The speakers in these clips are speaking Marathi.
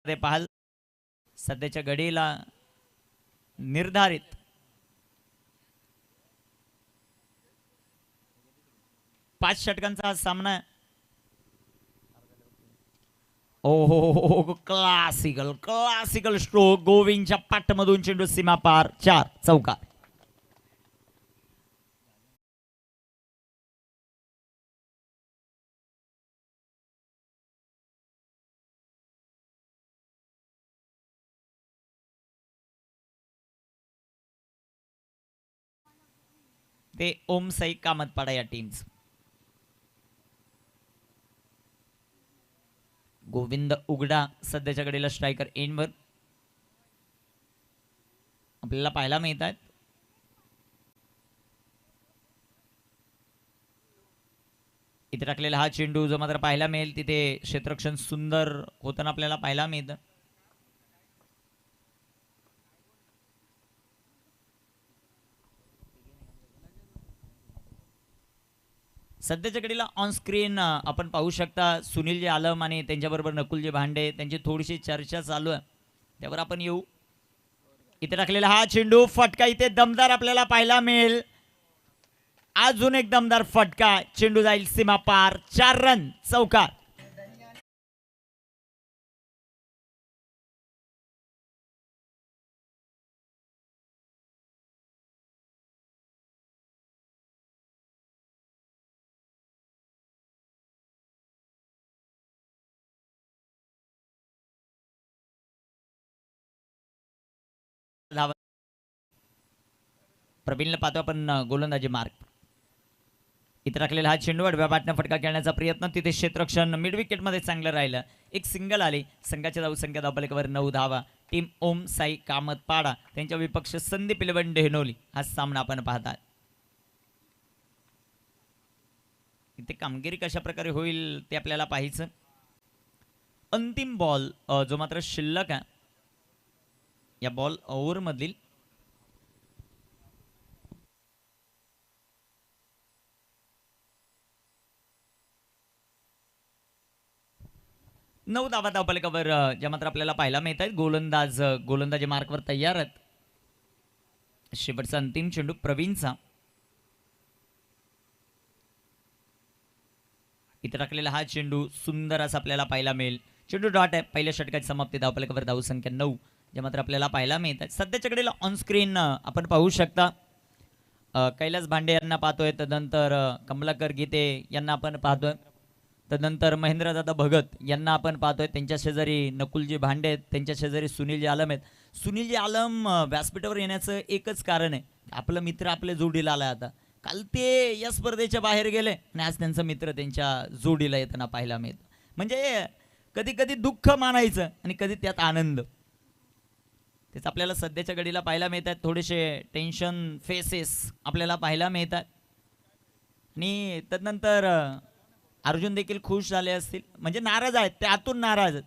पाहाल सध्याच्या घडीला निर्धारित 5 षटकांचा हा सामना. ओहो, क्लासिकल क्लासिकल स्ट्रोक. गोविंदच्या पाठमधून चेंडू सीमा पार, 4 चौकार. ते ओम साई कामतपाडा या टीम्स. गोविंद उघडा सध्याच्या घडीला स्ट्रायकर एंडवर आपल्याला पाहायला मिळत आहेत. इथे टाकलेला हा चेंडू जो मात्र पाहायला मिळेल तिथे क्षेत्ररक्षण सुंदर होताना आपल्याला पाहायला मिळतं. सध्याच्या घडीला ऑन स्क्रीन आपण पाहू शकता सुनीलजी आलम आणि त्यांच्याबरोबर नकुलजी भांडे त्यांची थोडीशी चर्चा चालू आहे, त्यावर आपण येऊ. इथे टाकलेला हा चेंडू फटका इथे दमदार आपल्याला पाहायला मिळेल. अजून एक दमदार फटका, चेंडू जाईल सीमा पार, 4 रन चौकार. प्रवीणला पाहतो आपण गोलंदाजी मार्क. इथे टाकलेला हा चेंडू आडव्या बॅटनं फटका खेळण्याचा प्रयत्न, तिथे क्षेत्ररक्षण मिड विकेटमध्ये चांगलं राहिलं. एक सिंगल आले. संघाच्या धावसंख्या धावफलकावर 9 धावा. टीम ओम साई कामतपाडा त्यांच्या विपक्ष संदीप इलेवन डेहनोली हा सामना आपण पाहतात. इथे कामगिरी कशा प्रकारे होईल ते आपल्याला पाहायचं. अंतिम बॉल जो मात्र शिल्लक आहे या बॉल ओव्हर मधील 9 धावा धावफलकावर ज्या मात्र आपल्याला पाहायला मिळत आहेत. गोलंदाजी मार्कवर तयार आहेत. शेवटचा अंतिम चेंडू प्रवीणचा. इथे टाकलेला हा चेंडू सुंदर असा आपल्याला पाहायला मिळेल. चेंडू डॉट आहे. पहिल्या षटकाची समाप्ती धावफलकावर धावसंख्या 9 ज्या मात्र आपल्याला पाहायला मिळत आहेत. सध्याच्या घडीला ऑन स्क्रीन आपण पाहू शकता कैलास भांडे यांना पाहतोय, तदनंतर कमलाकर गीते यांना आपण पाहतोय, तदनंतर महेंद्रदादा भगत यांना आपण पाहतोय. त्यांच्या शेजारी नकुलजी भांडे आहेत, त्यांच्या शेजारी सुनीलजी आलम आहेत. सुनीलजी आलम व्यासपीठावर येण्याचं एकच कारण आहे, आपलं मित्र आपल्या जोडीला आला. आता काल ते या स्पर्धेच्या बाहेर गेले आणि आज त्यांचा मित्र त्यांच्या जोडीला येताना पाहायला मिळतं. म्हणजे कधी कधी दुःख मानायचं आणि कधी त्यात आनंद. तेच आपल्याला सध्याच्या घडीला पाहायला मिळतात. थोडेसे टेन्शन फेसेस आपल्याला पाहायला मिळतात आणि तदनंतर अर्जुन देखील खुश झाले असतील, म्हणजे नाराज आहेत ते, आतून नाराज आहेत.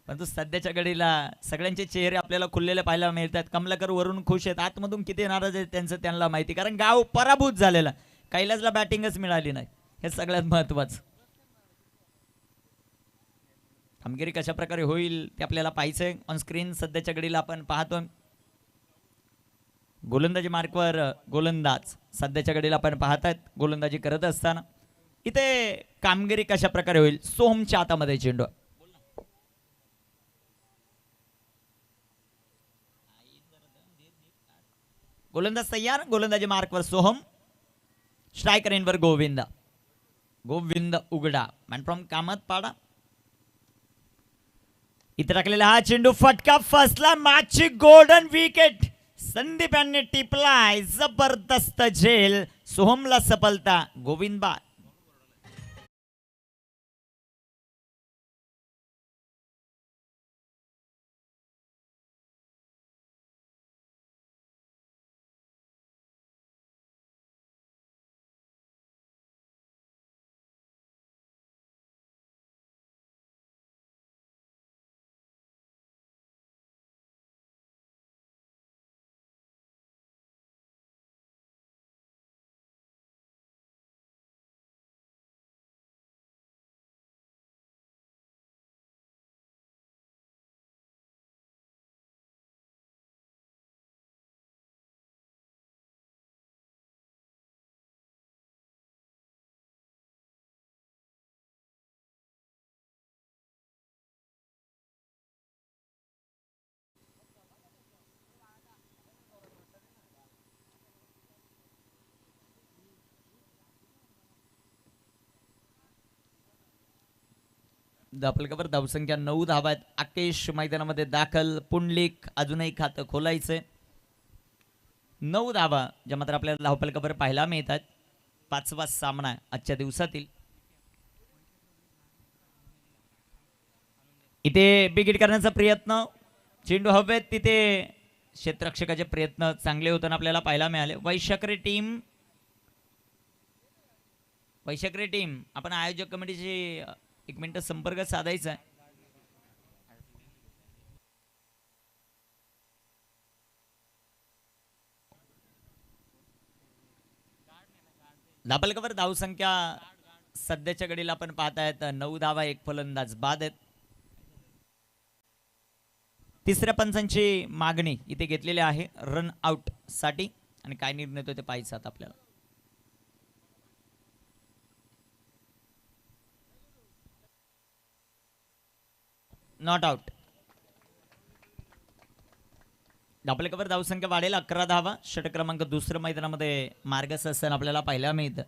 परंतु सध्याच्या घडीला सगळ्यांचे चेहरे आपल्याला खुललेले पाहायला मिळतात. कमलाकर वरून खुश आहेत, आतमधून किती नाराज आहेत त्यांचं त्यांना माहिती, कारण गाव पराभूत झालेला. कैलासला बॅटिंगच मिळाली नाही, हे सगळ्यात महत्वाचं. कामगिरी कशा प्रकारे होईल ते आपल्याला पाहायचंय. ऑन स्क्रीन सध्याच्या घडीला आपण पाहतोय गोलंदाजी मार्कवर गोलंदाज सध्याच्या घडीला आपण पाहतात गोलंदाजी करत असताना. इथे कामगिरी कशा प्रकारे होईल. सोहमच्या हातामध्ये चेंडू. गोलंदाज तयार. गोलंदाजी मार्कवर सोहम. स्ट्रायकर इनवर गोविंद. गोविंद उघडा मॅन फ्रॉम कामतपाडा. इथे टाकलेला हा चेंडू फटका फसला. मॅचची गोल्डन विकेट संदीप यांनी टिपलाय. जबरदस्त झेल. सोहमला सफलता. गोविंद बाद. धापलकावर धावसंख्या 9 धावा आहेत. आकेश मैदानामध्ये दाखल. पुंडलिक अजूनही खातं खोलायचंय. 9 धावा ज्या मात्र आपल्याला धावपलकावर पाहायला मिळतात. 5वा सामना आजच्या दिवसातील. इथे बिगिट करण्याचा प्रयत्न. चेंडू हवेत. तिथे क्षेत्ररक्षकाचे प्रयत्न चांगले होताना आपल्याला पाहायला मिळाले. वैशाखरे टीम आपण आयोजक कमिटीची 1 मिनिट संपर्क साधायचा आहे. धापलकावर धावसंख्या सध्याच्या घडीला आपण पाहतायत 9 धावा 1 फलंदाज बाद आहेत. तिसऱ्या पंचांची मागणी इथे घेतलेली आहे रन आउट साठी आणि काय निर्णय होतो ते पाहायचं आता आपल्याला. Not out. धापलकावर धावसंख्या वाढेल 11 धावा. षटक क्रमांक दुसरं मैदानामध्ये मार्गस्थ असताना आपल्याला पाहायला मिळतं.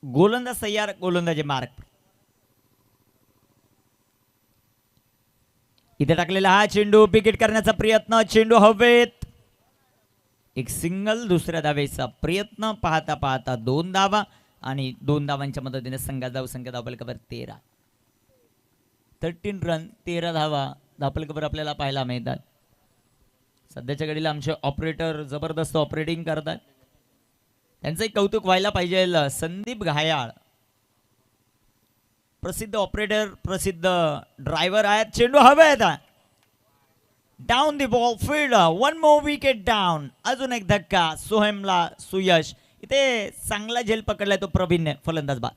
गोलंदाज तयार. गोलंदाजी मार्क. इथे टाकलेला हा चेंडू विकेट करण्याचा प्रयत्न. चेंडू हवेत. एक सिंगल. दुसऱ्या धावेचा प्रयत्न. पाहता पाहता 2 धावा आणि 2 धावांच्या मदतीने संघात धावसंख्या धापलकावर 13 रन 13 धावा धापलकावर आपल्याला पाहायला मिळतात. सध्याच्या घडीला आमचे ऑपरेटर जबरदस्त ऑपरेटिंग करतात. त्यांचंही कौतुक व्हायला पाहिजे. संदीप घायाळ प्रसिद्ध ऑपरेटर प्रसिद्ध ड्रायव्हर आहेत. चेंडू हवेत. Down the ball field. 1 more wicket down. अजून एक धक्का. सोहमला सुयश. इथे चांगला झेल पकडलाय तो प्रवीणने. फलंदाज बाद.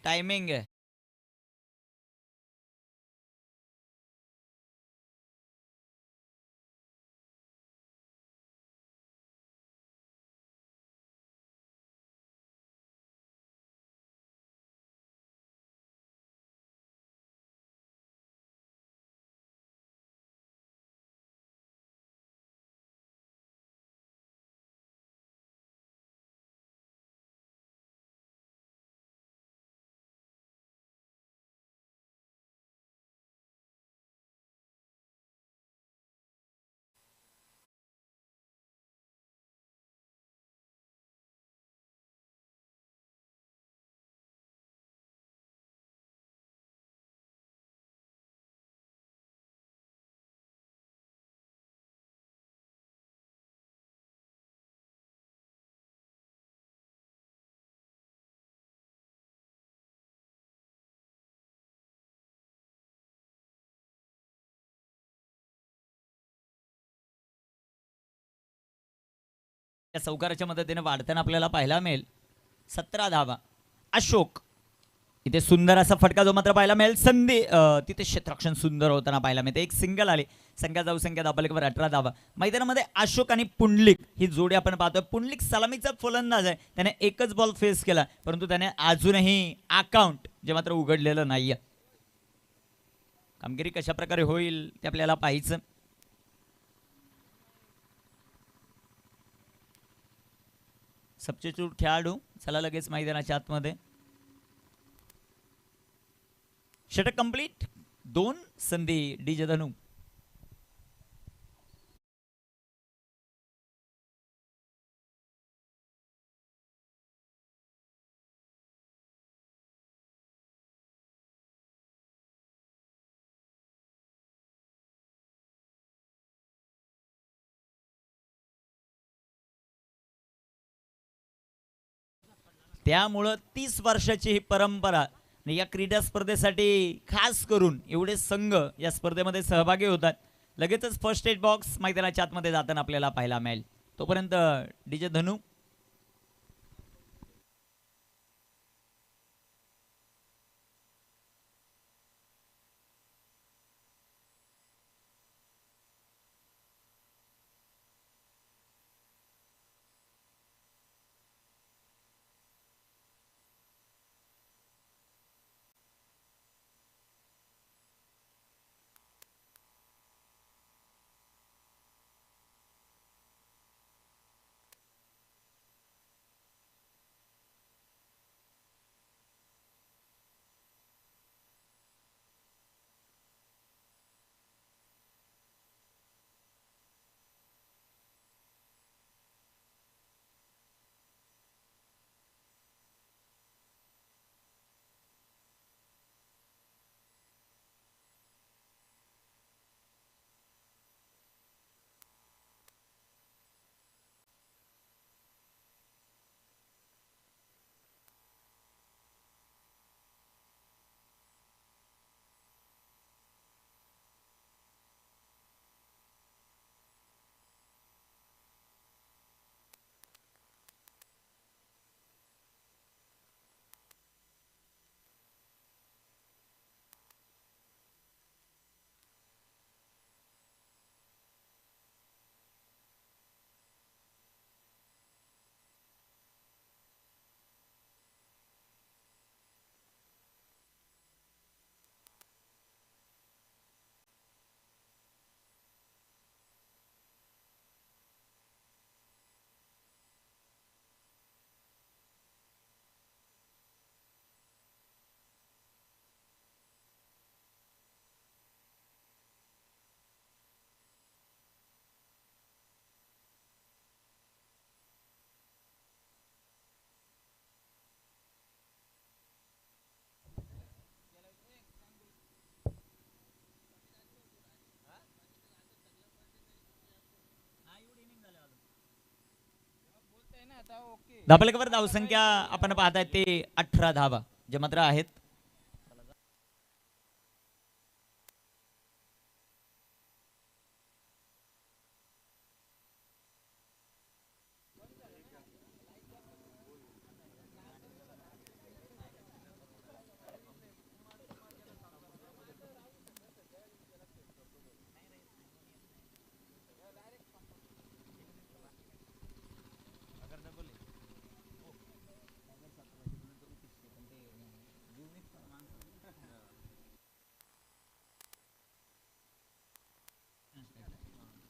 टायमिंग या चौकाराच्या मदतीने वाढताना आपल्याला पाहायला मिळेल. 17 धावा. अशोक इथे सुंदर असा फटका जो मात्र पाहायला मिळेल. तिथे क्षेत्ररक्षण सुंदर होताना पाहायला मिळते. एक सिंगल आले. संख्या धावसंख्या धावपलकावर 18 धावा. मैदानामध्ये अशोक आणि पुंडलिक ही जोडी आपण पाहतोय. पुंडलिक सलामीचा फलंदाज आहे. त्याने एकच बॉल फेस केला, परंतु त्याने अजूनही अकाउंट जे मात्र उघडलेलं नाहीये. कामगिरी कशा प्रकारे होईल ते आपल्याला पाहायचं. सबस्टिट्यूट खेळाडू चला लगेच मैदानाच्या आतमध्ये. षटक कंप्लीट. 2 संधी डीजे धनू. त्यामुळं 30 वर्षाची ही परंपरा आणि या क्रीडा स्पर्धेसाठी खास करून एवढे संघ या स्पर्धेमध्ये सहभागी होतात. लगेचच फर्स्ट एड बॉक्स मैदानाच्या आतमध्ये जाताना आपल्याला पाहायला मिळेल. तोपर्यंत डीजे धनू. धावपलकावर धावसंख्या आपण पाहताय ते 18 धावा जे मात्र आहेत.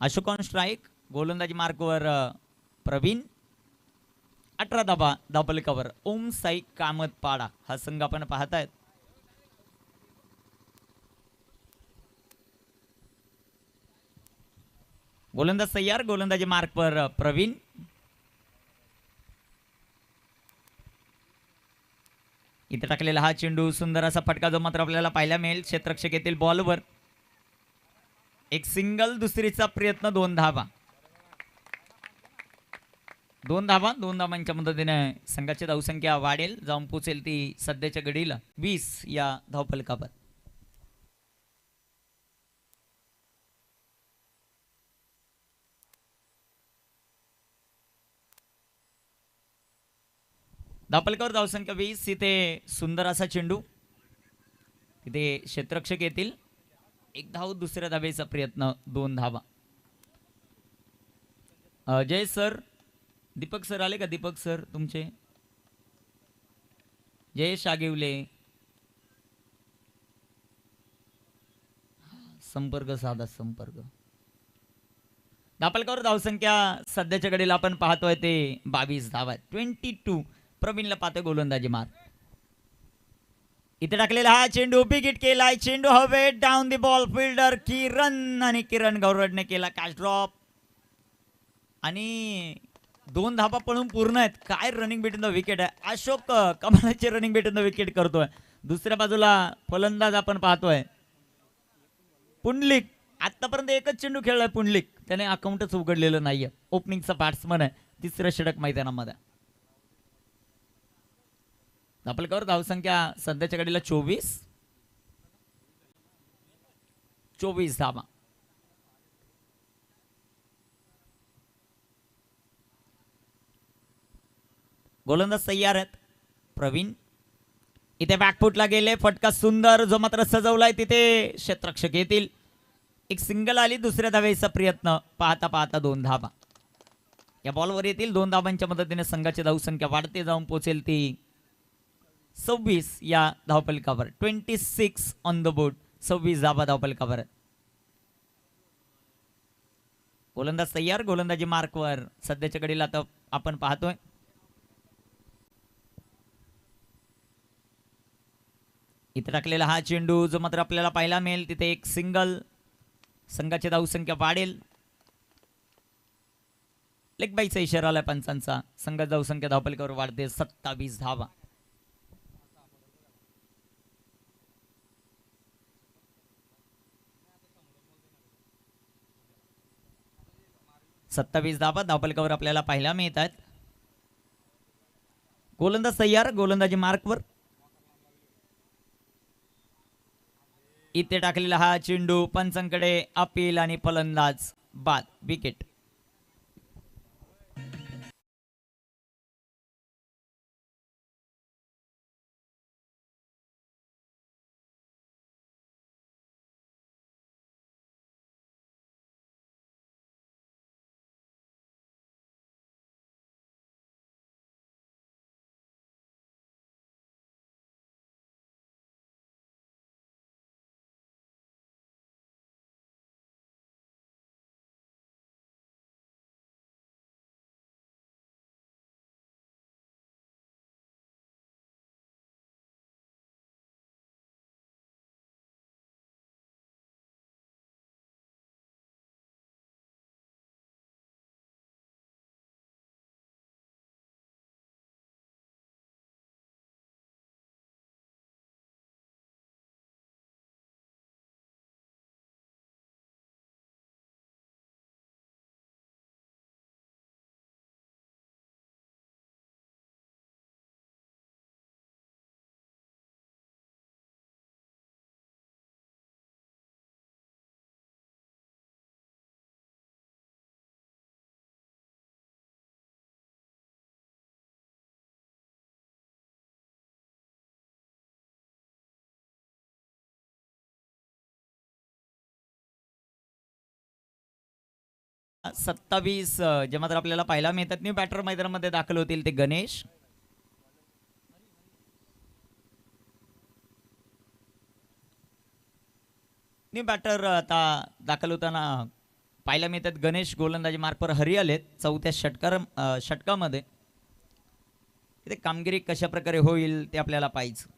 Ashok on strike. गोलंदाजी मार्कवर प्रवीण. 18 धावा धावपलकावर ओम साई कामत पाडा हा संघ आपण पाहतायत. गोलंदाज तयार. गोलंदाजी मार्कवर प्रवीण. इथे टाकलेला हा चेंडू सुंदर असा फटका जो मात्र आपल्याला पाहायला मिळेल क्षेत्ररक्षक येथील बॉलवर. एक सिंगल. दुसरीचा प्रयत्न. 2 धावा. 2 धावा. 2 धावांच्या मदतीने संघाची धावसंख्या वाढेल, जाऊन पोचेल ती सध्याच्या घडीला 20 या धावपलकावर. धावफलकावर धावसंख्या 20. इथे सुंदर असा चेंडू, तिथे क्षेत्ररक्षक येतील. एक धाव, दुसऱ्या धावेचा प्रयत्न, 2 धावा. जय सर, दीपक सर आले का? दीपक सर तुमचे, जयेश आगिवले, संपर्क साधा संपर्क. धावफलकावर धावसंख्या सध्याच्या घडीला आपण पाहतोय ते 22 धावा, 22. प्रवीणला पाहतोय गोलंदाजी मार. इथे टाकलेला हा चेंडू, विकेट केलाय. चेंडू हवे, डाऊन दी बॉल, फिल्डर किरण, आणि किरण गौरडने केला कॅच ड्रॉप. आणि 2 धावा पळून पूर्ण आहेत. काय रनिंग बिटवीन द विकेट आहे. अशोक कमालाचे रनिंग बिटवीन द विकेट करतोय. दुसऱ्या बाजूला फलंदाज आपण पाहतोय पुंडलिक. आतापर्यंत एकच चेंडू खेळलाय पुंडलिक, त्याने अकाउंटच उघडलेलं नाहीये. ओपनिंगचा बॅट्समन आहे, 3रं षटक मैदानामध्ये. धावफलकावर धावसंख्या सध्याच्या घडीला 24 धावा. गोलंदाज तयार आहेत. प्रवीण इथे बॅकफुटला गेले, फटका सुंदर जो मात्र सजवलाय. तिथे क्षेत्ररक्षक येतील. एक सिंगल आली, दुसऱ्या धावेचा प्रयत्न, पाहता पाहता 2 धावा. या बॉलवर येतील. 2 धावांच्या मदतीने संघाची धावसंख्या वाढते जाऊन पोहोचेल ती 26 या धावफलकावर. 26 ऑन द बोर्ड. 26 धावा धावफलकावर. गोलंदाज तयार, गोलंदाजी मार्कवर सध्याच्या घडीला आता आपण पाहतोय. इथे टाकलेला हा चेंडू जो मात्र आपल्याला पाहायला मिळेल. तिथे एक सिंगल, संघाची धावसंख्या वाढेल. लेग बाईचा इशारा आलाय पंचांचा. संघाची धावसंख्या धावफलकावर वाढते 27 धावा. धावा धावफलकावर आपल्याला पाहायला मिळतात. गोलंदाज तयार, गोलंदाजी मार्कवर. इथे टाकलेला हा चेंडू, पंचांकडे अपील आणि फलंदाज बाद, विकेट. सत्तावीस जे मात्र आपल्याला पाहायला मिळतात. न्यू बॅटर मैदानामध्ये दाखल होतील ते गणेश. न्यू बॅटर आता दाखल होताना पाहायला मिळतात गणेश. गोलंदाजी मार्कवर हरी आलेत 4थ्या षटकामध्ये. इथे कामगिरी कशा प्रकारे होईल ते आपल्याला पाहिजे.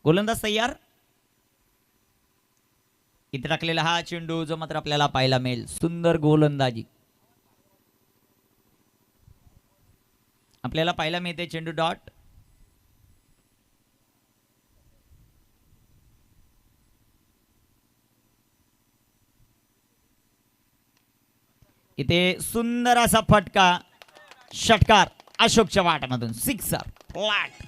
गोलंदाज तयार. इथे टाकलेला हा चेंडू जो मात्र आपल्याला पाहायला मिळेल. सुंदर गोलंदाजी आपल्याला पाहायला मिळते. चेंडू डॉट. इथे सुंदर असा फटका, षटकार अशोकच्या वाटामधून, सिक्सर फ्लॅट.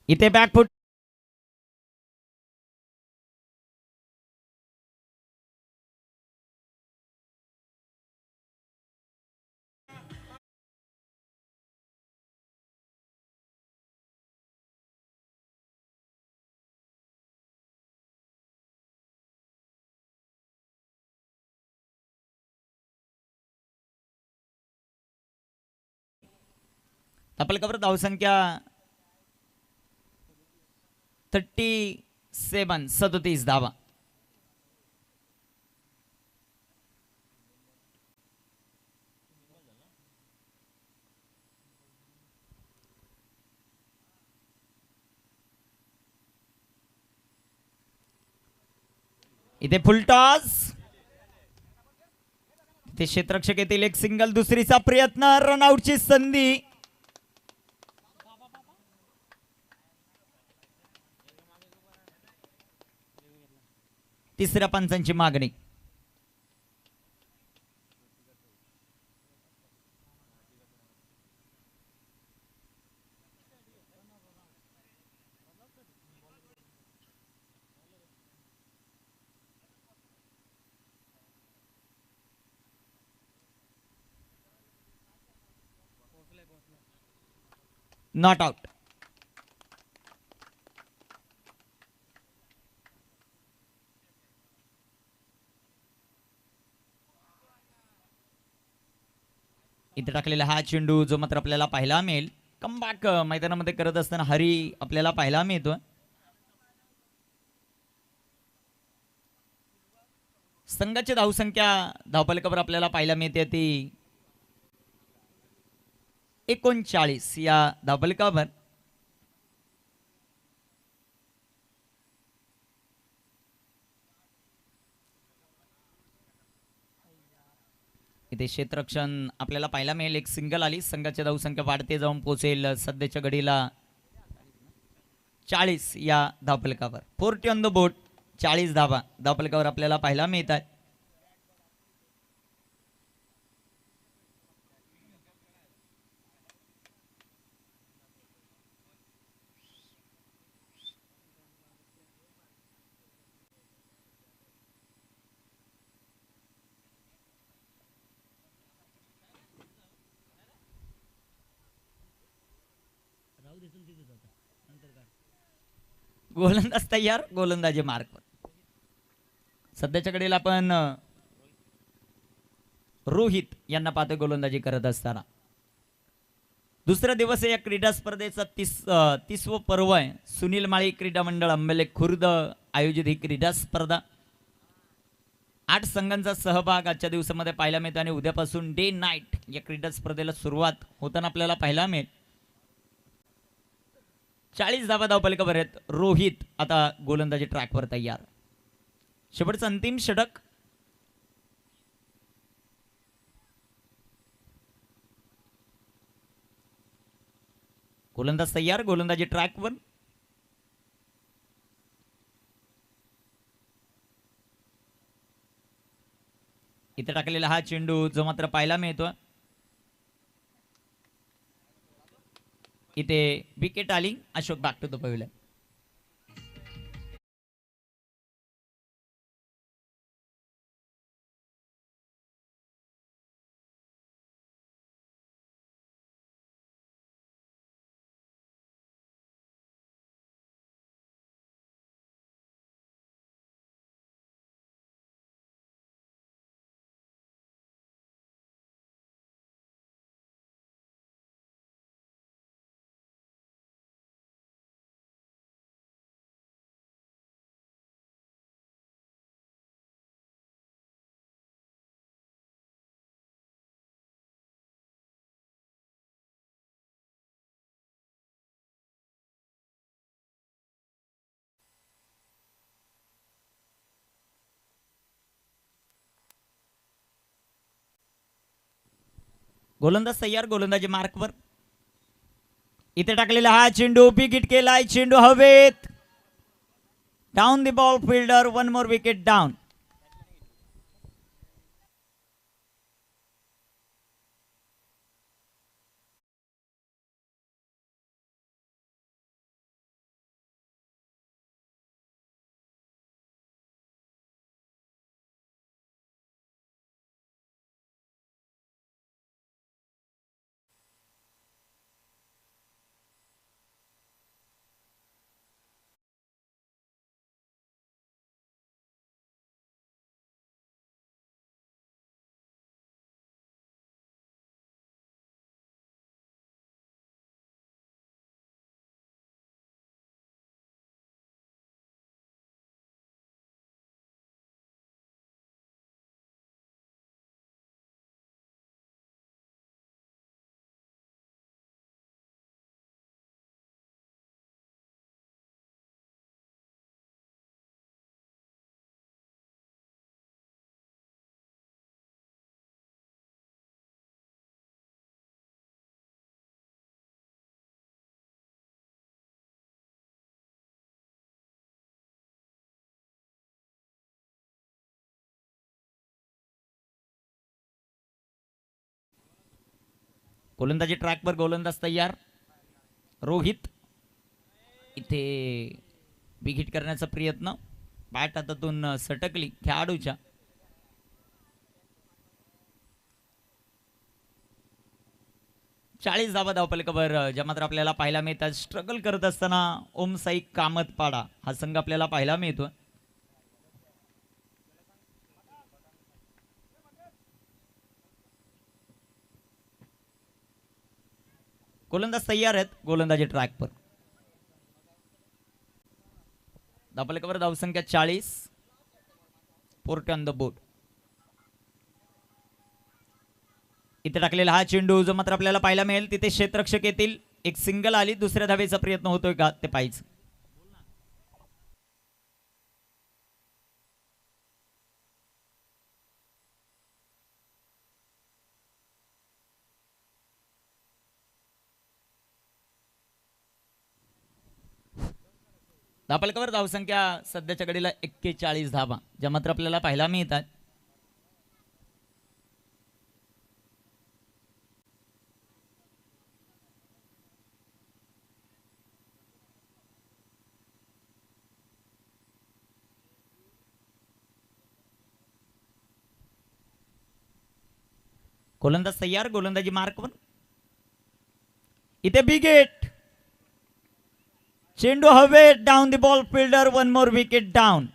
इथे बॅकफूट धापलकावर धावसंख्या 37 धावा. इथे फुलटॉस, इथे क्षेत्ररक्षक येथील एक सिंगल, दुसरीचा प्रयत्न, रनआउटची संधी. तिसऱ्या पंचांची मागणी. Not out. इथे टाकलेला हा चेंडू जो मात्र आपल्याला पाहायला मिळेल. कमबॅक मैदानामध्ये करत असताना हरी आपल्याला पाहायला मिळतो. संघाची धावसंख्या धावफलकावर आपल्याला पाहायला मिळते ती 39 या धावफलकावर. इथे क्षेत्ररक्षण आपल्याला पाहायला मिळेल, एक सिंगल आली. संघाची धावसंख्या वाढते जाऊन पोहोचेल सध्याच्या घडीला 40 या धावफलकावर. 40 ऑन द बोर्ड, 40 धावा धावफलकावर आपल्याला पाहायला मिळतात. गोलंदाज तयार, गोलंदाजी मार्कवर. सध्याच्या घडीला आपण रोहित यांना पाहतोय गोलंदाजी करत असताना. दुसरा दिवस या क्रीडा स्पर्धेचा 30वं पर्व आहे. सुनील माळी क्रीडा मंडळ अंबेले खुर्द आयोजित ही क्रीडा स्पर्धा. 8 संघांचा सहभाग आजच्या दिवसामध्ये पाहायला मिळतो आणि उद्यापासून डे नाईट या क्रीडा स्पर्धेला सुरुवात होताना आपल्याला पाहायला मिळेल. 40 धावा धावफलकावर आहेत. रोहित आता गोलंदाजी ट्रॅकवर तयार. शेवटचं अंतिम षटक. गोलंदाज तयार, गोलंदाजी ट्रॅकवर. इथे टाकलेला हा चेंडू जो मात्र पाहायला मिळतो. इथे विकेट आली. Ashok back to the pavilion. गोलंदाज तयार, गोलंदाजी मार्कवर. इथे टाकलेला हा चेंडू विकेट केलाय. चेंडू हवेत. Down the ball fielder. 1 more wicket down. गोलंदाजी ट्रॅकवर, गोलंदाज तयार. रोहित इथे बिग हिट करण्याचा प्रयत्न, बॅट हातातून सटकली खेळाडूच्या. चाळीस धावा धावपलकावर ज्या मात्र आपल्याला पाहायला मिळतात. स्ट्रगल करत असताना ओमसाई कामतपाडा हा संघ आपल्याला पाहायला मिळतो. गोलंदाज तयार आहेत. गोलंदाजी ट्रॅकवर, धावपलकावर धावसंख्या 40. Port on the board. इथे टाकलेला हा चेंडू जो मात्र आपल्याला पाहायला मिळेल, तिथे क्षेत्ररक्षक येतील. एक सिंगल आली, दुसऱ्या धावेचा प्रयत्न होतोय का ते पाहिजे. धावपलकावर धावसंख्या सध्याच्या घडीला 41 धावा ज्या मात्र आपल्याला पाहायला मिळतात. गोलंदाज तयार, गोलंदाजी मार्कवर. इथे बिग हिट, चेंडू हवेत, down the ball fielder, one more wicket down.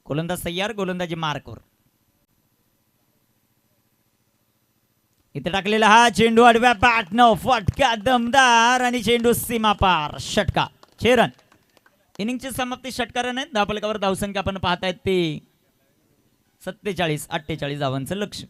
गोलंदाज तयार, गोलंदाजी मार्कवर. इथे टाकलेला हा चेंडू आडव्या बॅटनं फटका दमदार आणि चेंडू सीमा पार, षटका. 6 रन. इनिंगची समाप्ती षटकाराने आहेत. धावपलकावर धावसंख्या आपण पाहतायत ते 47-48 धावांचं लक्ष.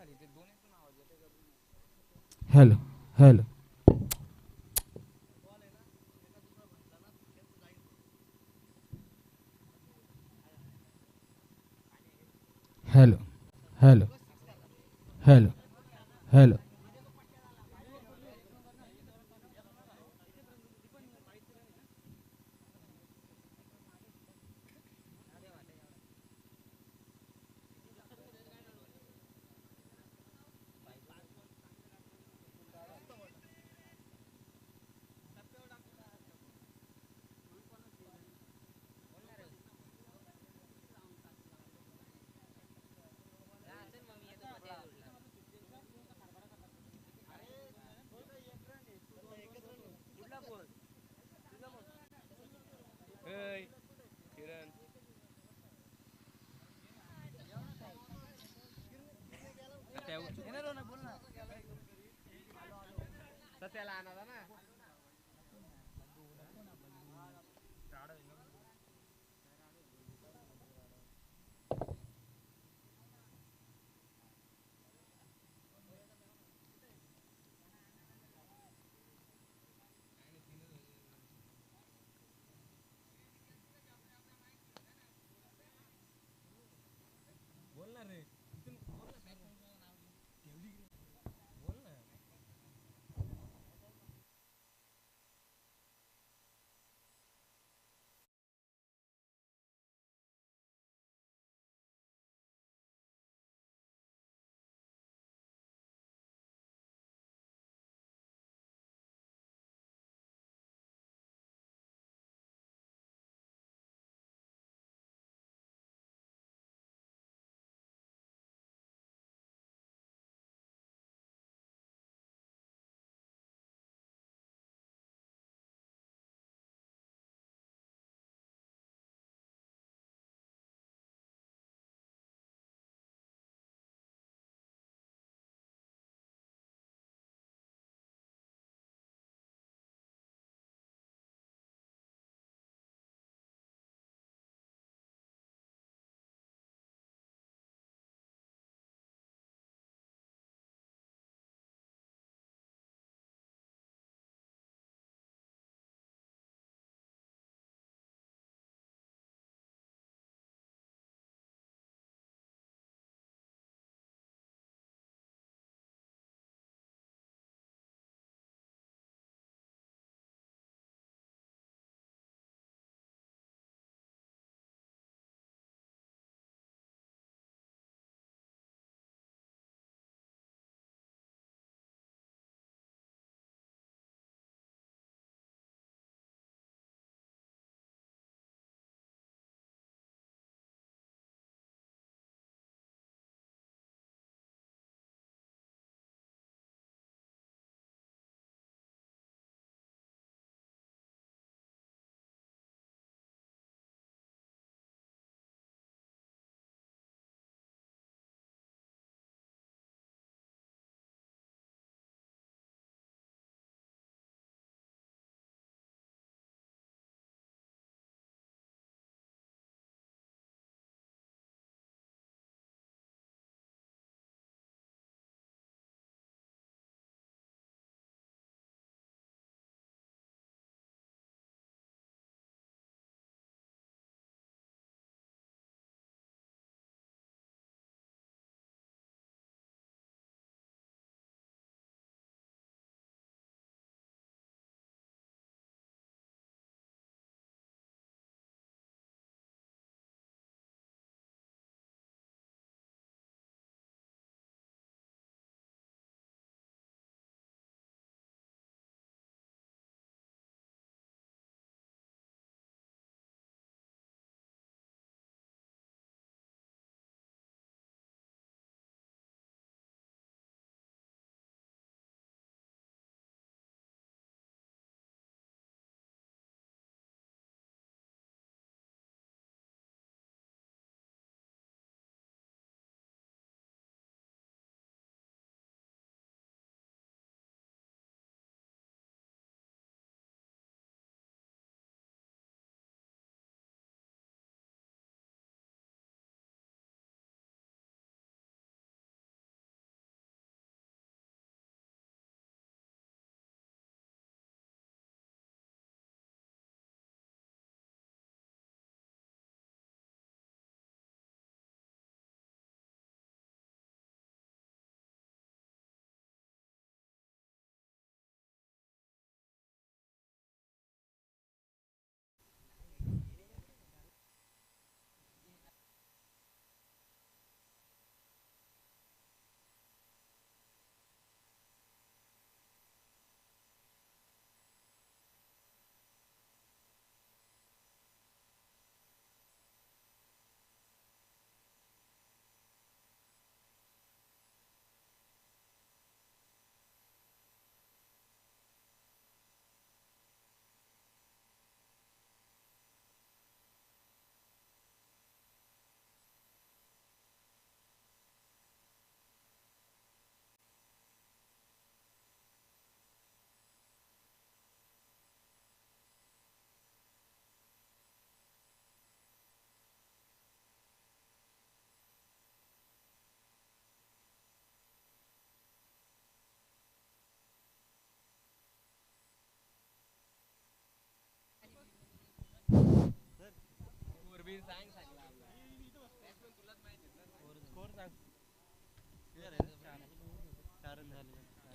Hello hello hello hello hello hello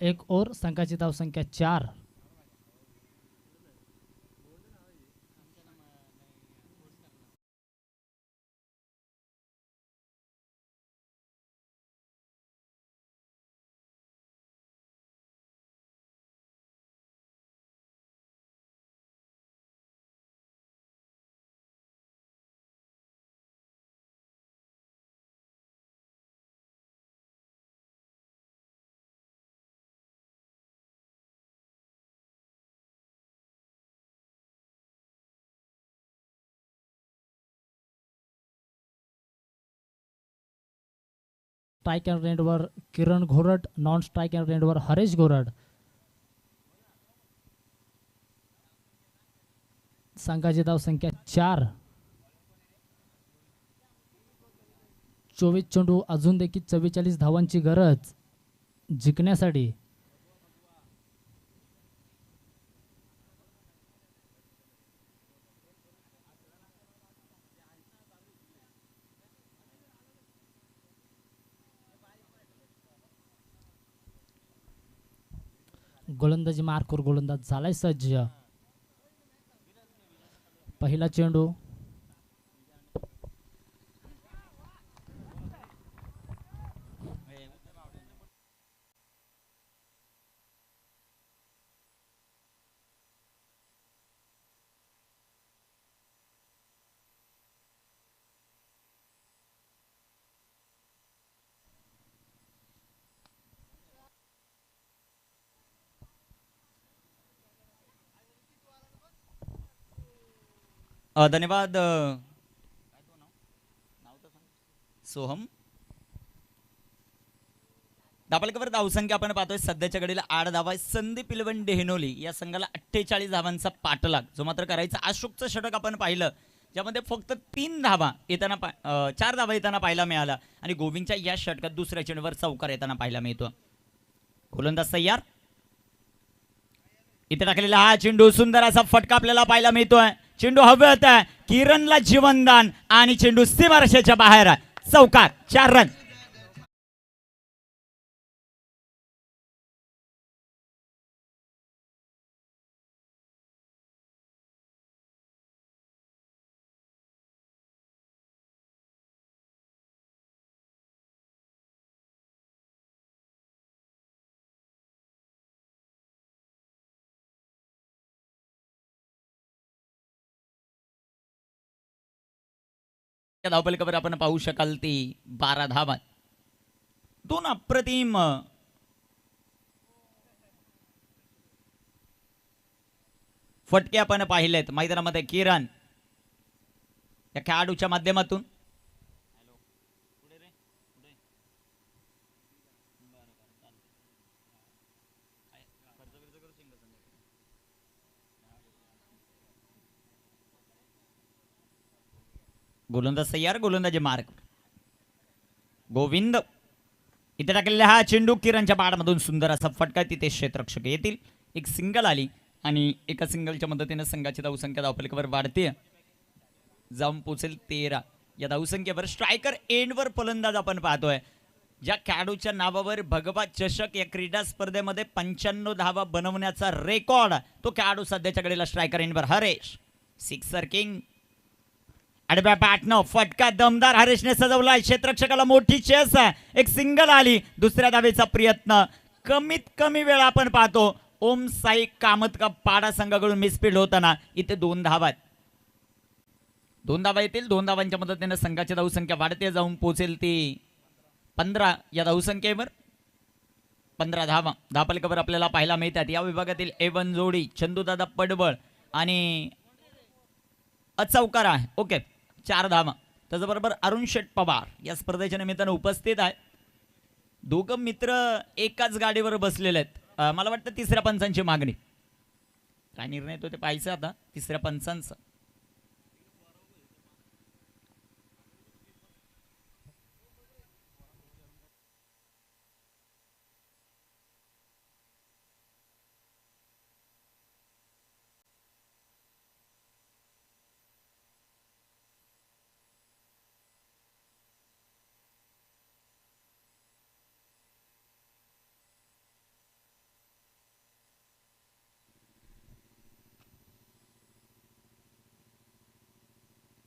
एक ओव्हर संघाची धावसंख्या 4. स्ट्राईक अँड रेंडवर किरण घोरट, नॉन स्ट्राईक अँड रेंडवर हरेश घोरट. संघाची धावसंख्या 4. 24 चेंडू, अजून देखील 44 धावांची गरज जिंकण्यासाठी. गोलंदाजी मार्कवर गोलंदाज झालाय सज्ज. पहिला चेंडू धन्यवाद सोहम. धापलकावर धावसंख्या आपण पाहतोय सध्याच्या घडीला 8 धावा आहे. संदीप इलेव्हन डेहनोली या संघाला 48 धावांचा पाठलाग जो मात्र करायचा. अशोकचं षटक आपण पाहिलं ज्यामध्ये फक्त 3 धावा येताना 4 धावा येताना पाहायला मिळाला आणि गोविंदच्या या षटकात दुसऱ्या चेंडूवर चौकार येताना पाहायला मिळतो. गोलंदाज तयार. इथे टाकलेला हा चेंडू सुंदर असा फटका आपल्याला पाहायला मिळतोय. चेंडू हवेत आहे, किरणला जीवनदान आणि चेंडू सीमारेषेच्या बाहेर आहे. चौकार, 4 रन. धावपलकावर आपण पाहू शकाल ती 12 धावा. 2 अप्रतिम फटके आपण पाहिलेत मैदानामध्ये. किरण या खेळाडूच्या माध्यमातून गोलंदाज तयार. गोलंदाजी मार्ग. गोविंद इथे टाकलेला हा चेंडू किरणच्या बाडमधून सुंदर असा फटका. तिथे क्षेत्ररक्षक येतील. एक सिंगल आली आणि एका सिंगलच्या मदतीने संघाची धावसंख्या धावफलकावर वाढते, जाऊन पोहोचेल 13 या धावसंख्येवर. स्ट्रायकर एंडवर फलंदाज आपण पाहतोय. ज्या खेळाडूच्या नावावर भगवा चषक या क्रीडा स्पर्धेमध्ये 95 धावा बनवण्याचा रेकॉर्ड तो खेळाडू सध्याच्या घडीला स्ट्रायकर एंडवर हरेश. Sixer king. आडव्या बॅटनं फटका दमदार हरेशने सजवलाय. क्षेत्ररक्षकाला मोठी चेस आहे. एक सिंगल आली. दुसऱ्या धावेचा प्रयत्न. कमीत कमी वेळ आपण पाहतो ओम साई कामत का पाडा संघाकडून मिसफील्ड होताना. इथे 2 धावा आहेत. 2 धावा येतील. 2 धावांच्या मदतीने संघाची धावसंख्या वाढते, जाऊन पोहोचेल ती 15 या धावसंख्येवर. 15 धावा धापलकावर आपल्याला पाहायला मिळतात. या विभागातील एवन जोडी चंदूदादा पडबळ आणि चौकार आहे. ओके, 4 धावा. त्याचबरोबर अरुण शेठ पवार या स्पर्धेच्या निमित्तानं उपस्थित आहे. दोघं मित्र एकाच गाडीवर बसलेले आहेत. मला वाटतं तिसऱ्या पंचांची मागणी. काय निर्णय तो ते पाहायचं आता तिसऱ्या पंचांचा.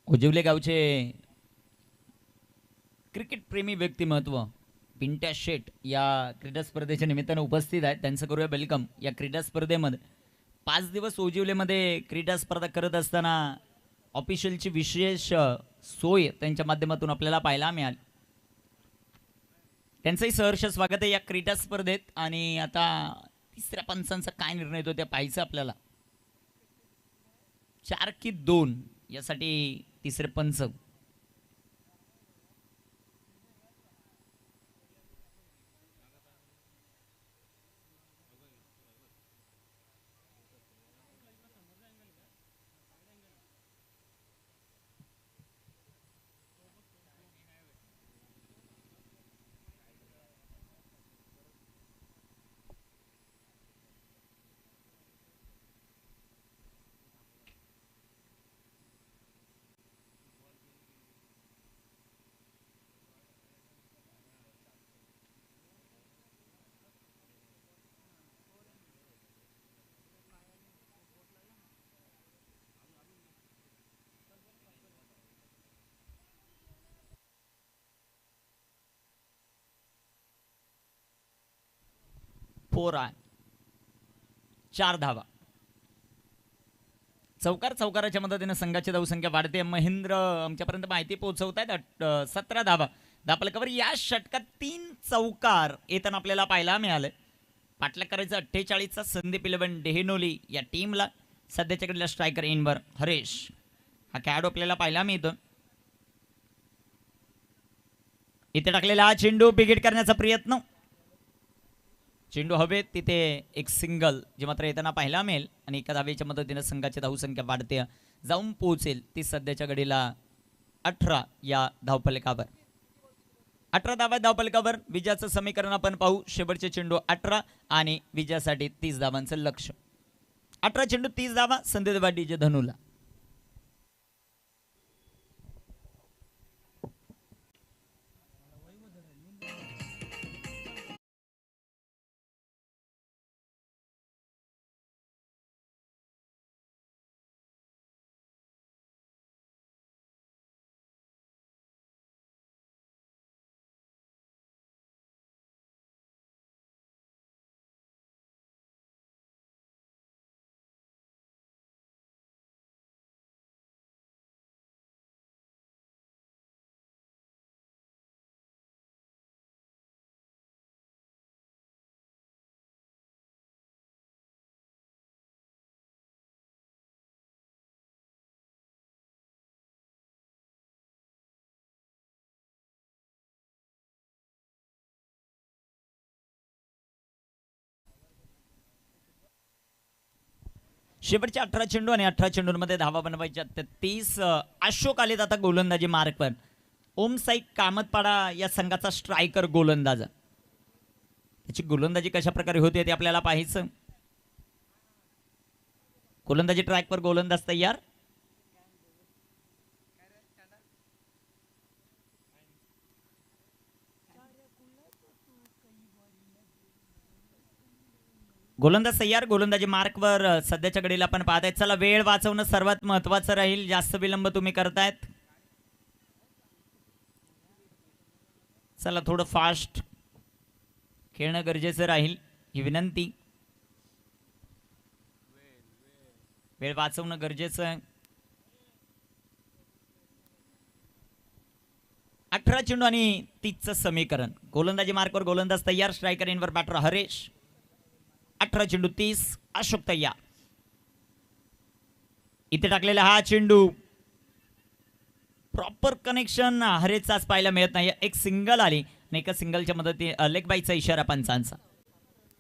उजिवले गावचे क्रिकेट प्रेमी व्यक्तिमत्व पिंट्या शेट या क्रीडा स्पर्धेच्या निमित्तानं उपस्थित आहेत. त्यांचं करूया वेलकम. या क्रीडा स्पर्धेमध्ये 5 दिवस उजिवलेमध्ये क्रीडा स्पर्धा करत असताना ऑफिशियलची विशेष सोय त्यांच्या माध्यमातून आपल्याला पाहायला मिळाली. त्यांचंही सहर्ष स्वागत आहे या क्रीडा स्पर्धेत. आणि आता तिसऱ्या पंचांचा काय निर्णय येतो ते पाहायचं आपल्याला. 4 की 2 यासाठी तिसरे पंच. फोर आहे 4 धावा. चौकाराच्या मदतीने संघाची धावसंख्या वाढते. महेंद्र आमच्यापर्यंत माहिती पोहोचवत आहेत. 17 धावा धापलकावर. या षटकात 3 चौकार येताना आपल्याला पाहायला मिळाले. पाठलाग करायचं 48चा संदीप 11 डेहनोली या टीमला. सध्याच्या कडीला स्ट्रायकर इनवर हरेश हा खेळाडू आपल्याला पाहायला मिळतो. इथे टाकलेला हा चेंडू बिगिट करण्याचा प्रयत्न. चेंडू हवेत तिथे एक सिंगल जे मात्र येताना पाहायला मिळेल. आणि एका धावेच्या मदतीने संघाची धावसंख्या वाढते जाऊन पोहोचेल ती सध्याच्या घडीला 18 या धावफलकावर. 18 धावा धावफलकावर. विजयाचं समीकरण आपण पाहू. शेवटचे चेंडू 18 आणि विजयासाठी 30 धावांचं लक्ष. 18 चेंडू 30 धावा. संदीप डीजे धनुला. शेवटचे 18 चेंडू आणि 18 चेंडूंमध्ये धावा बनवायच्या 30. अशोक आलेत आता गोलंदाजी मार्कवर. ओम साई कामतपाडा या संघाचा स्ट्रायकर गोलंदाज. त्याची गोलंदाजी कशा प्रकारे होते ते आपल्याला पाहायचं. गोलंदाजी ट्रॅकवर गोलंदाज तयार. गोलंदाज तयार. गोलंदाजी मार्कवर सध्याच्या घडीला आपण पाहतायत. चला वेळ वाचवणं सर्वात महत्वाचं राहील. जास्त विलंब तुम्ही करतायत. चला थोडं फास्ट खेळणं गरजेचं राहील ही विनंती. वेळ वाचवणं गरजेचं आहे. 18 चेंडू आणि 30चं समीकरण. गोलंदाजी मार्कवर गोलंदाज तयार. Striker इनवर batter Haresh. 18 चेंडू 30. अशोक तयार. इथे टाकलेला हा चेंडू प्रॉपर कनेक्शन हरेचाच पाहायला मिळत नाही. एक सिंगल आली आणि एका सिंगलच्या मदती लेग बाईचा इशारा पंचांचा.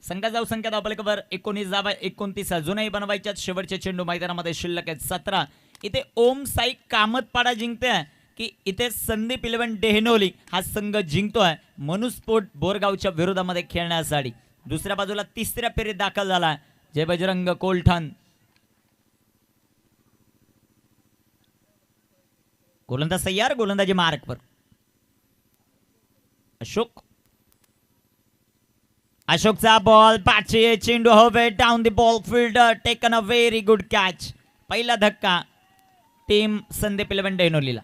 संघाची धावसंख्या धावफलकावर 19 धावा. 29 अजूनही बनवायच्यात. शेवटचे चेंडू मैदानामध्ये शिल्लक आहेत 17. इथे ओम साई कामतपाडा जिंकते की इथे संदीप 11 डेहनोली हा संघ जिंकतोय मनुस्फोट बोरगावच्या विरोधामध्ये खेळण्यासाठी. दुसऱ्या बाजूला तिसऱ्या फेरीत दाखल झाला जय बजरंग कोलठण. गोलंदाज तयार. गोलंदाजी मार्कवर अशोक. अशोकचा बॉल. पाचशे चेंडू हवे down the ball field. Taken a very good catch. पहिला धक्का टीम संदीप 11 डेनोलीला.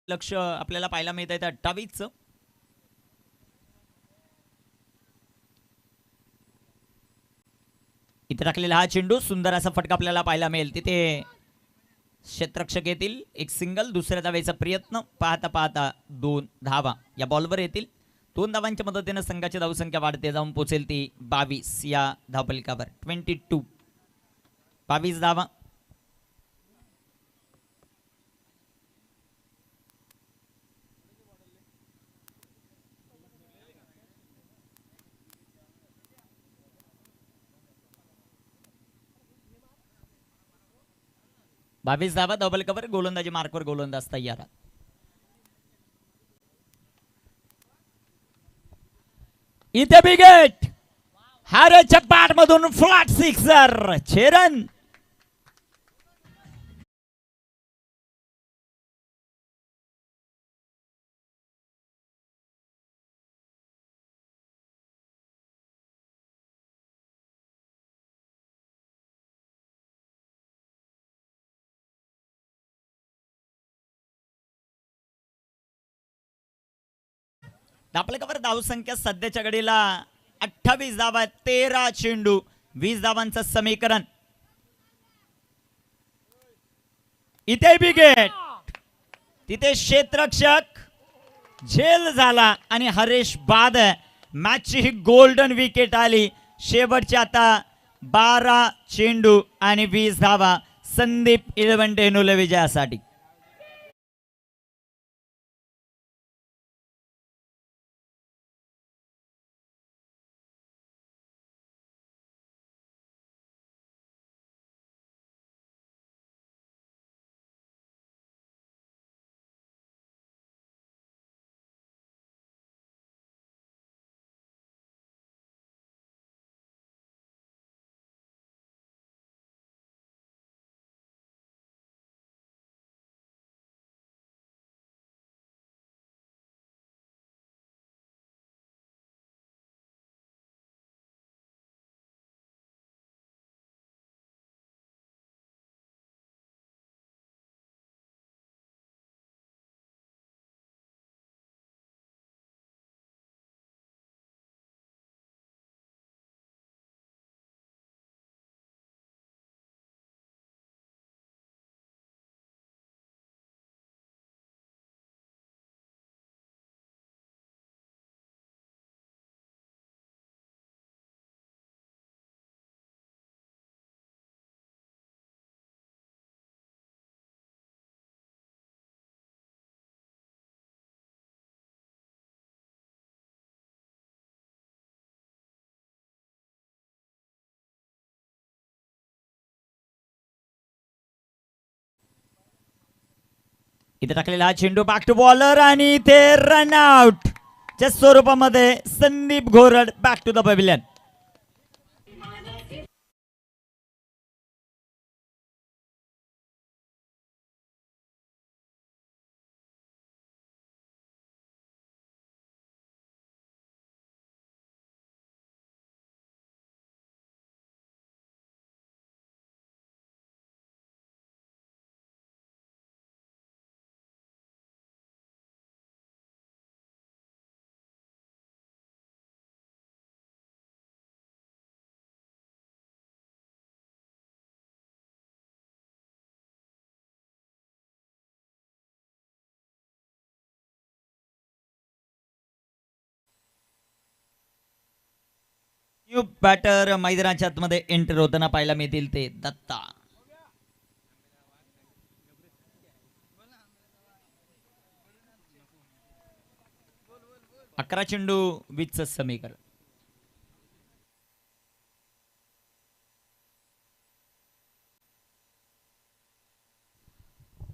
लक्ष आपल्याला पाहायला मिळत आहे 28. इथे टाकलेला हा चेंडू सुंदर असा फटका आपल्याला पाहायला मिळेल. तिथे क्षेत्ररक्षक येतील, एक सिंगल, दुसऱ्या धावेचा प्रयत्न. पाहता पाहता 2 धावा या बॉलवर येतील. 2 धावांच्या मदतीने संघाची धावसंख्या वाढते, जाऊन पोहोचेल ती 22 या धावफलकावर. 22 22 धावा. बावीस धावा डबल कव्हर. गोलंदाजी मार्कवर गोलंदाज तयार. इथे बिगेट हारेच्या पॅट मधून फ्लॅट सिक्सर. छेरन आपल्या कवर धावसंख्या सध्याच्या घडीला 28 धावा, 13 चेंडू, 20 धावांचं समीकरण. इथे बिगेट, तिथे क्षेत्ररक्षक झेल झाला आणि हरेश बाद. मॅचची ही गोल्डन विकेट आली. शेवटची आता 12 चेंडू आणि 20 धावा संदीप 11 डेनोले विजयासाठी. इथे टाकलेला हा चेंडू बॅक टू बॉलर आणि इथे रनआउट च्या स्वरूपामध्ये Sandeep Ghorad back to the pavilion. New batter मैदानाच्या आतमध्ये एंटर होताना पाहायला मिळतील ते दत्ता. अकरा चेंडू 20चं समीकरण.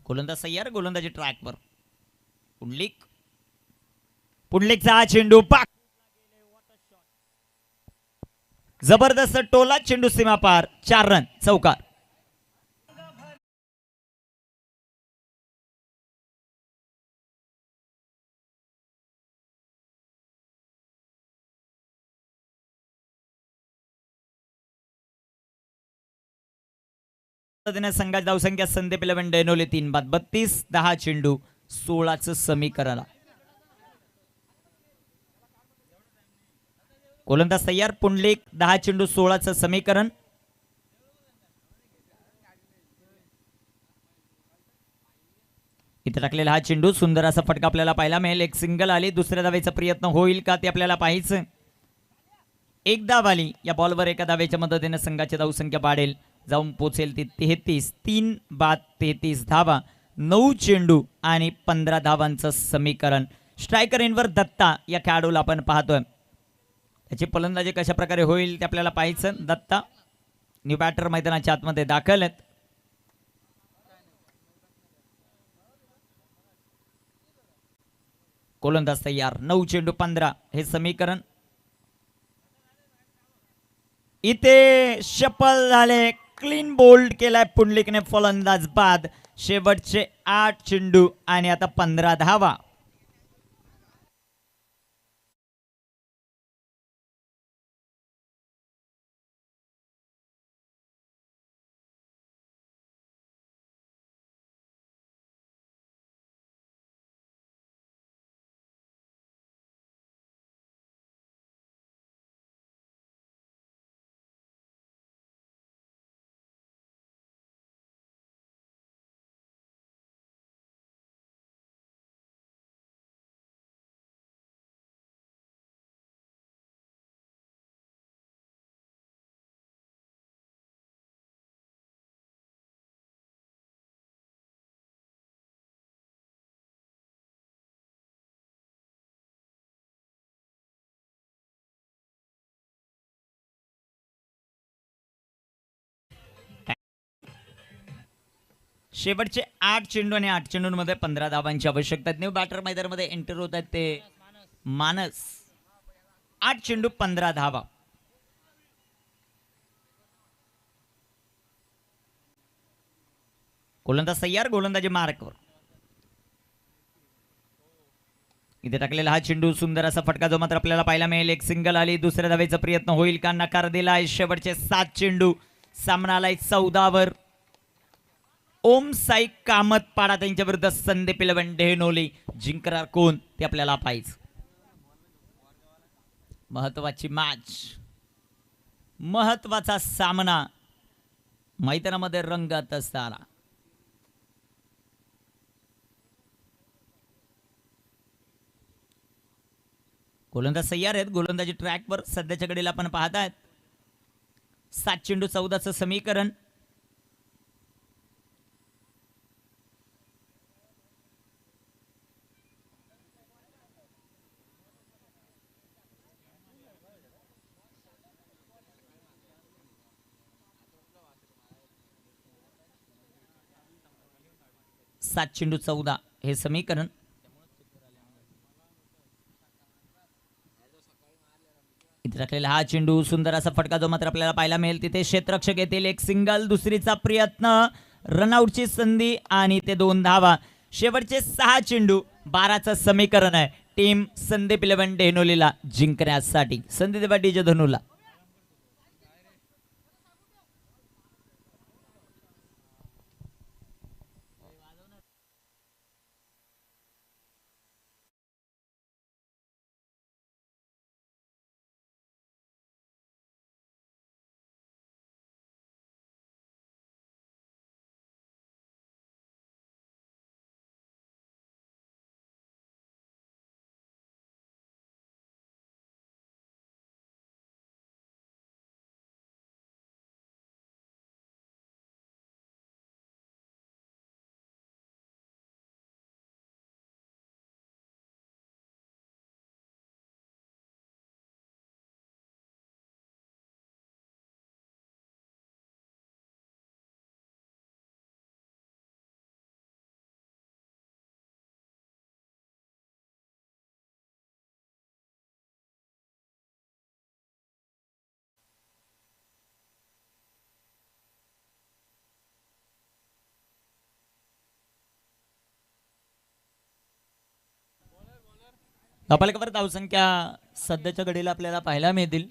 गोलंदाज सय्यार, गोलंदाजी ट्रॅकवर. पुंडलिकचा चेंडू पाक, जबरदस्त टोला, चेंडू सीमा पार, 4 रन, चौकार. संघाची धावसंख्या संदीप 11 डेनोले 3 बाद 32, 10 चेंडू 16चं समीकरण. गोलंदाज तयार, पुंडलिक 10 चेंडू 16चं समीकरण. इथे टाकलेला हा चेंडू, सुंदर असा फटका आपल्याला पाहायला मिळेल. एक सिंगल आली, दुसऱ्या धावेचा प्रयत्न होईल का ते आपल्याला पाहायचं. एक धाव आली, या बॉलवर एका धावेच्या मदतीने संघाची धावसंख्या वाढेल, जाऊन पोचेल ती 33. 3 बाद 33 धावा, 9 चेंडू आणि 15 धावांचं समीकरण. स्ट्रायकर इनवर दत्ता या खेळाडूला आपण पाहतोय. त्याची फलंदाजी कशा प्रकारे होईल ते आपल्याला पाहायचं. दत्ता न्यू बॅटर मैदानाच्या आतमध्ये दाखल आहेत. गोलंदाज तयार, 9 चेंडू 15 हे समीकरण. इथे शपल झाले, क्लीन बोल्ड केलाय पुंडलिकने फलंदाज बाद. शेवटचे 8 चेंडू आणि आता 15 धावा. शेवटचे 8 चेंडू आणि 8 चेंडूंमध्ये 15 धावांची आवश्यकता. न्यू बॅटर मैदानामध्ये एंटर होत आहेत ते मानस. 8 चेंडू 15 धावा. गोलंदाज तयार, गोलंदाजी मार्कवर. इथे टाकलेला हा चेंडू, सुंदर असा फटका जो मात्र आपल्याला पाहायला मिळेल. एक सिंगल आली, दुसऱ्या धावेचा प्रयत्न होईल का, नकार दिलाय. शेवटचे 7 चेंडू, सामना आलाय 14 वर. ओम साई कामत पाडा त्यांच्या विरुद्ध संदीप 11 डेहनोली. जिंकणार कोण ते आपल्याला पाहिजे. महत्वाची मॅच, महत्वाचा सामना मैदानामध्ये रंगत असताना. गोलंदाज तयार आहेत, गोलंदाजी ट्रॅकवर. सध्याच्या घडीला आपण पाहतायत 7 चेंडू 14चं समीकरण. सात चेंडू 14 हे समीकरण. इथे टाकलेला हा चेंडू, सुंदर असा फटका जो मात्र आपल्याला पाहायला मिळेल. तिथे क्षेत्ररक्षक येतील. एक सिंगल, दुसरीचा प्रयत्न, रनआउटची संधी आणि ते 2 धावा. शेवटचे 6 चेंडू 12चं समीकरण आहे टीम संदीप 11 डेहनोलीला जिंकण्यासाठी. संधी देवा डीजे धनुला. धावफलकावर धावसंख्या सध्याच्या घडीला आपल्याला पाहायला मिळतील.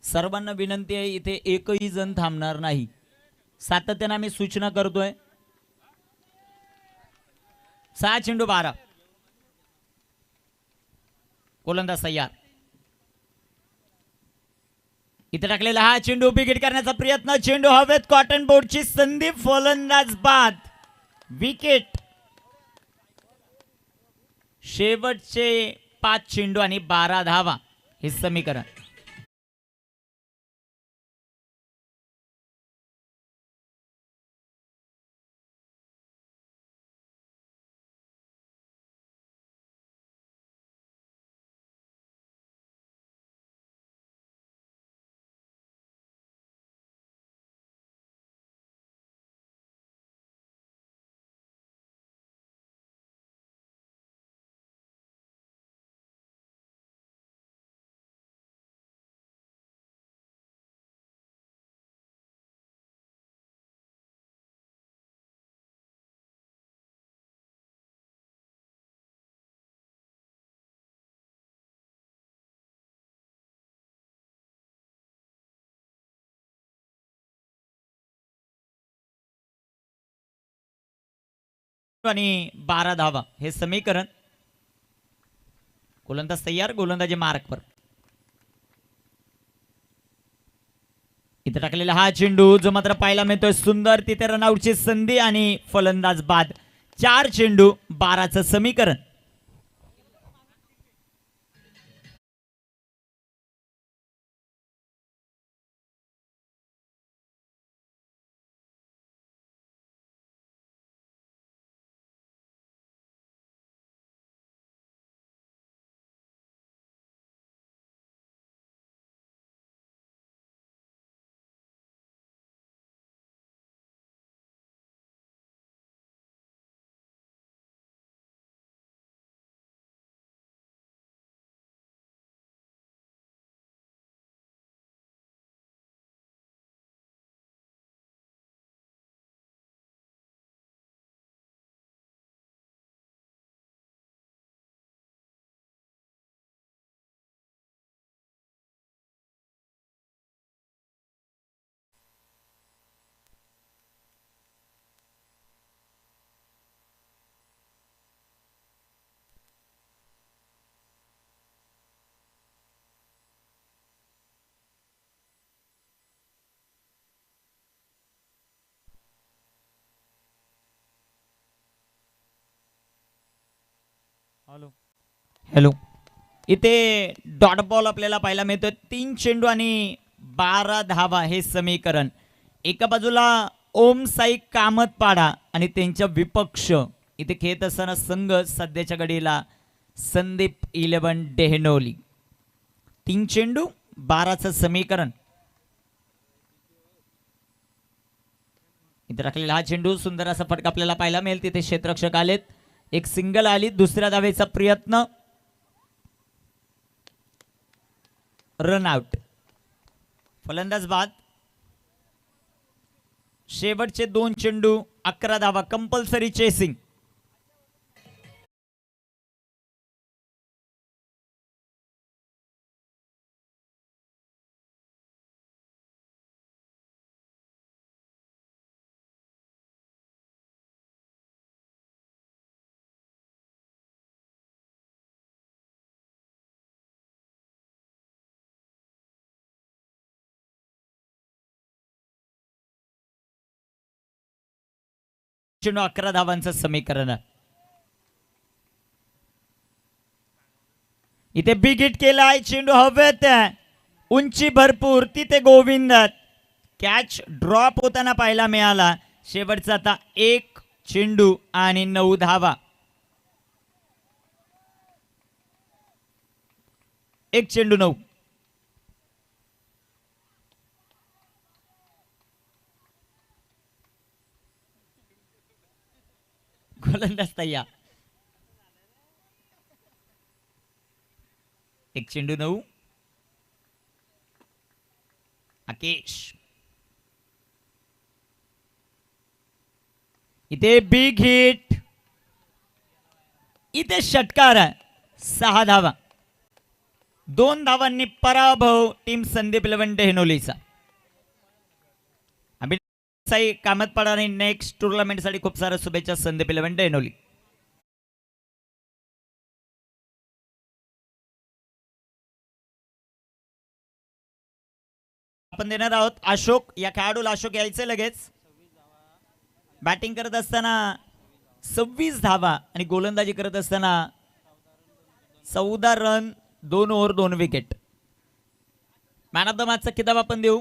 सर्वांना विनंती आहे, इथे एकही जण थांबणार नाही. सातत्याने आम्ही सूचना करतोय. 6 चेंडू 12. गोलंदाज तयार. इथे टाकलेला हा चेंडू विकेट करण्याचा प्रयत्न. चेंडू हवेत. कॉटन बोर्डची संधी. फलंदाज बाद. विकेट. शेवटचे 5 चेंडू आणि 12 धावा हे समीकरण. आणि 12 धावा हे समीकरण. गोलंदाज तयार. गोलंदाजी मार्कवर. इथे टाकलेला हा चेंडू जो मात्र पाहायला मिळतोय सुंदर. तिथे रनआउटची संधी आणि फलंदाज बाद. 4 चेंडू 12चं समीकरण. हॅलो. इथे डॉट बॉल आपल्याला पाहायला मिळतोय. 3 चेंडू आणि 12 धावा हे समीकरण. एका बाजूला ओम साई कामतपाडा आणि त्यांच्या विपक्ष इथे खेळत असताना संघ सध्याच्या घडीला संदीप 11 डेहनोली. 3 चेंडू 12चं समीकरण. इथे राखलेला हा चेंडू सुंदर असा फटका आपल्याला पाहायला मिळेल. तिथे क्षेत्ररक्षक आलेत. एक सिंगल आली. दुसऱ्या धावेचा प्रयत्न. Run out. फलंदाज बाद. शेवटचे 2 चेंडू 11 धावा. Compulsory chasing. चेंडू 11 धावांचं समीकरण. इथे बिग हिट केला आहे. चेंडू हवेत. उंची भरपूर. तिथे गोविंद. कॅच ड्रॉप होताना पाहायला मिळाला. शेवटचा आता 1 चेंडू आणि 9 धावा. 1 चेंडू 9. गोलंदाज तयार. 1 चेंडू 9. आकेश. इथे बिग हिट. इथे षटकार. 6 धावा. 2 धावांनी पराभव टीम संदीप इलेव्हन डेहनोलीचा. साई कामत पडा आणि नेक्स्ट टुर्नामेंट साठी खूप साऱ्या शुभेच्छा संदीप इलेव्हन डेहनोली. आपण देणार आहोत अशोक, या खेळाडूला अशोक यायचे लगेच. बॅटिंग करत असताना 26 धावा आणि गोलंदाजी करत असताना 14 run, 2 over 2 wicket. Man of the मॅचचा किताब आपण देऊ.